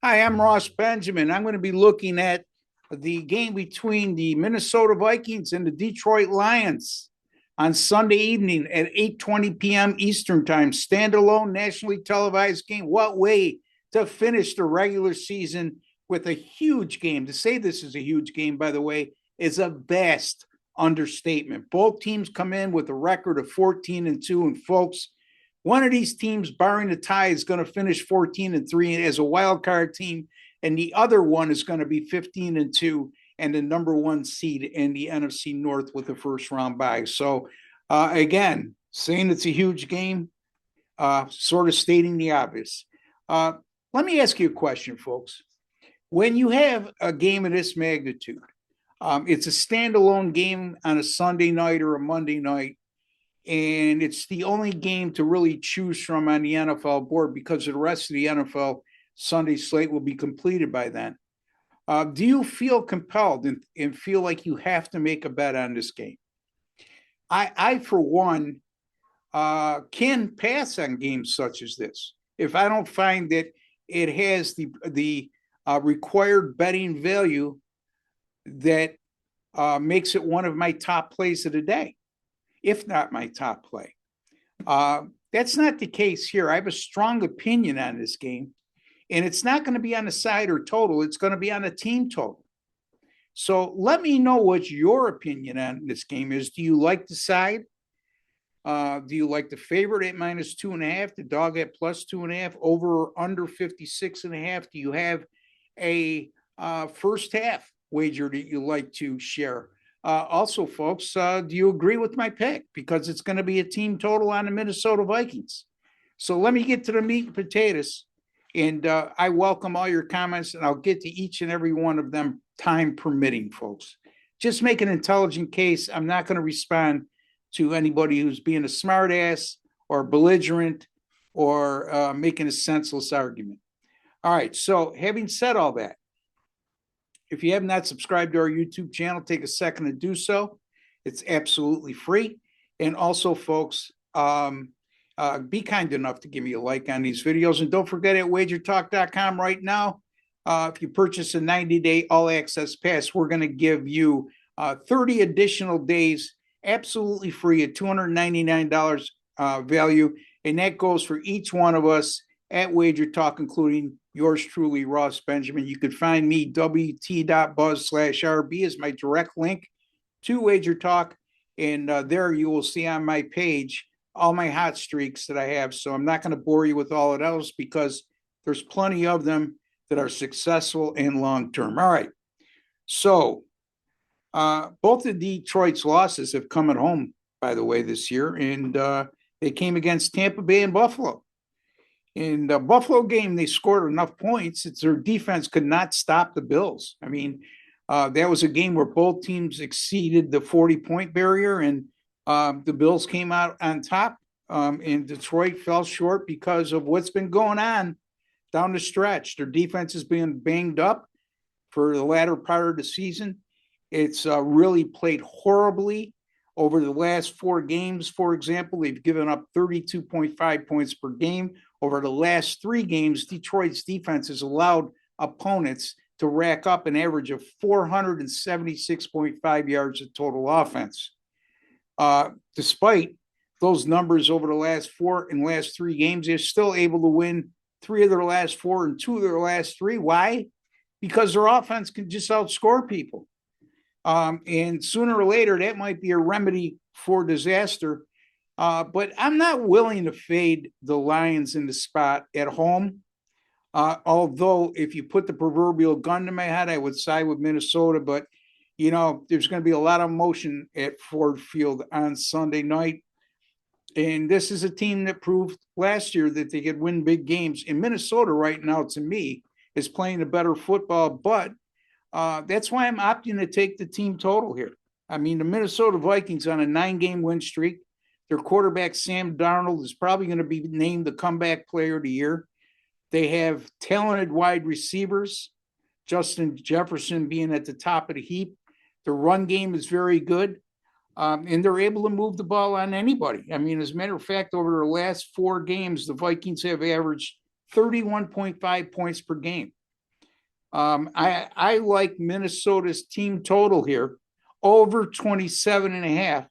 Hi, I'm Ross Benjamin. I'm going to be looking at the game between the Minnesota Vikings and the Detroit Lions on Sunday evening at 8:20 p.m. Eastern Time. Standalone, nationally televised game. What way to finish the regular season with a huge game. To say this is a huge game, by the way, is a vast understatement. Both teams come in with a record of 14-2, and folks, one of these teams, barring the tie, is going to finish 14-3 as a wild card team, and the other one is going to be 15-2 and the number one seed in the NFC North with the first round bye. So, again, saying it's a huge game, sort of stating the obvious. Let me ask you a question, folks. When you have a game of this magnitude, it's a standalone game on a Sunday night or a Monday night, and it's the only game to really choose from on the NFL board because the rest of the NFL Sunday slate will be completed by then. Do you feel compelled and feel like you have to make a bet on this game? I for one, can pass on games such as this if I don't find that it has the required betting value that makes it one of my top plays of the day, if not my top play. That's not the case here. I have a strong opinion on this game, and it's not going to be on the side or total. It's going to be on a team total. So let me know what your opinion on this game is. Do you like the side? Do you like the favorite at -2.5, the dog at +2.5, over or under 56.5? Do you have a first half wager that you like to share? Also, folks, do you agree with my pick? Because it's going to be a team total on the Minnesota Vikings. So let me get to the meat and potatoes. And I welcome all your comments, and I'll get to each and every one of them, time permitting, folks. Just make an intelligent case. I'm not going to respond to anybody who's being a smartass or belligerent or making a senseless argument. All right. So having said all that, if you have not subscribed to our YouTube channel, take a second to do so. It's absolutely free. And also, folks, be kind enough to give me a like on these videos. And don't forget, at wagertalk.com right now, if you purchase a 90-day all-access pass, we're going to give you 30 additional days absolutely free at $299 value. And that goes for each one of us at Wager Talk, including yours truly, Ross Benjamin. You could find me, wt.buzz/RB is my direct link to Wager Talk. And there you will see on my page all my hot streaks that I have. So I'm not going to bore you with all of those because there's plenty of them that are successful and long-term. All right. So both of Detroit's losses have come at home, by the way, this year. And they came against Tampa Bay and Buffalo. In the Buffalo game, they scored enough points. It's their defense could not stop the Bills. I mean, that was a game where both teams exceeded the 40-point barrier, and the Bills came out on top, and Detroit fell short because of what's been going on down the stretch. Their defense has been banged up for the latter part of the season. It's really played horribly over the last 4 games. For example, they've given up 32.5 points per game. Over the last 3 games, Detroit's defense has allowed opponents to rack up an average of 476.5 yards of total offense. Despite those numbers over the last 3 games, they're still able to win 3 of their last 4 and 2 of their last 3. Why? Because their offense can just outscore people. And sooner or later, that might be a remedy for disaster. But I'm not willing to fade the Lions in the spot at home. Although if you put the proverbial gun to my head, I would side with Minnesota. But, you know, there's going to be a lot of motion at Ford Field on Sunday night. And this is a team that proved last year that they could win big games. And Minnesota right now, to me, is playing a better football. But that's why I'm opting to take the team total here. I mean, the Minnesota Vikings on a 9-game win streak. Their quarterback, Sam Darnold, is probably going to be named the comeback player of the year. They have talented wide receivers, Justin Jefferson being at the top of the heap. The run game is very good, and they're able to move the ball on anybody. I mean, as a matter of fact, over their last 4 games, the Vikings have averaged 31.5 points per game. I like Minnesota's team total here, over 27.5.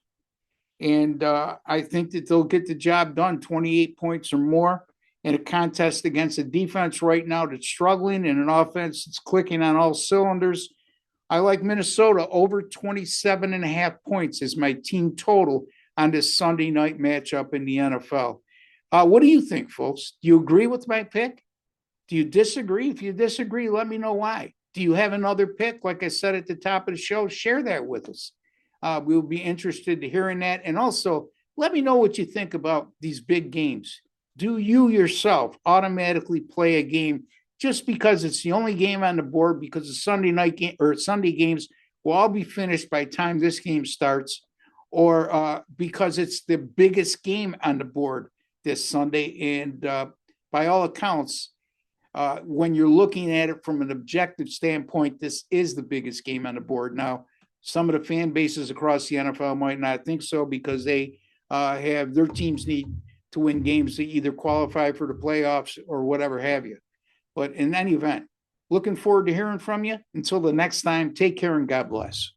And I think that they'll get the job done, 28 points or more in a contest against a defense right now that's struggling and an offense that's clicking on all cylinders. I like Minnesota over 27.5 points as my team total on this Sunday night matchup in the NFL. What do you think, folks? Do you agree with my pick? Do you disagree? If you disagree, let me know why. Do you have another pick? Like I said at the top of the show, share that with us. We'll be interested to hearing that. And also, let me know what you think about these big games. Do you yourself automatically play a game just because it's the only game on the board, because the Sunday night game or Sunday games will all be finished by the time this game starts, or because it's the biggest game on the board this Sunday? And by all accounts, when you're looking at it from an objective standpoint, this is the biggest game on the board. Now, some of the fan bases across the NFL might not think so because they have their teams need to win games to either qualify for the playoffs or whatever have you. But in any event, looking forward to hearing from you. Until the next time, take care and God bless.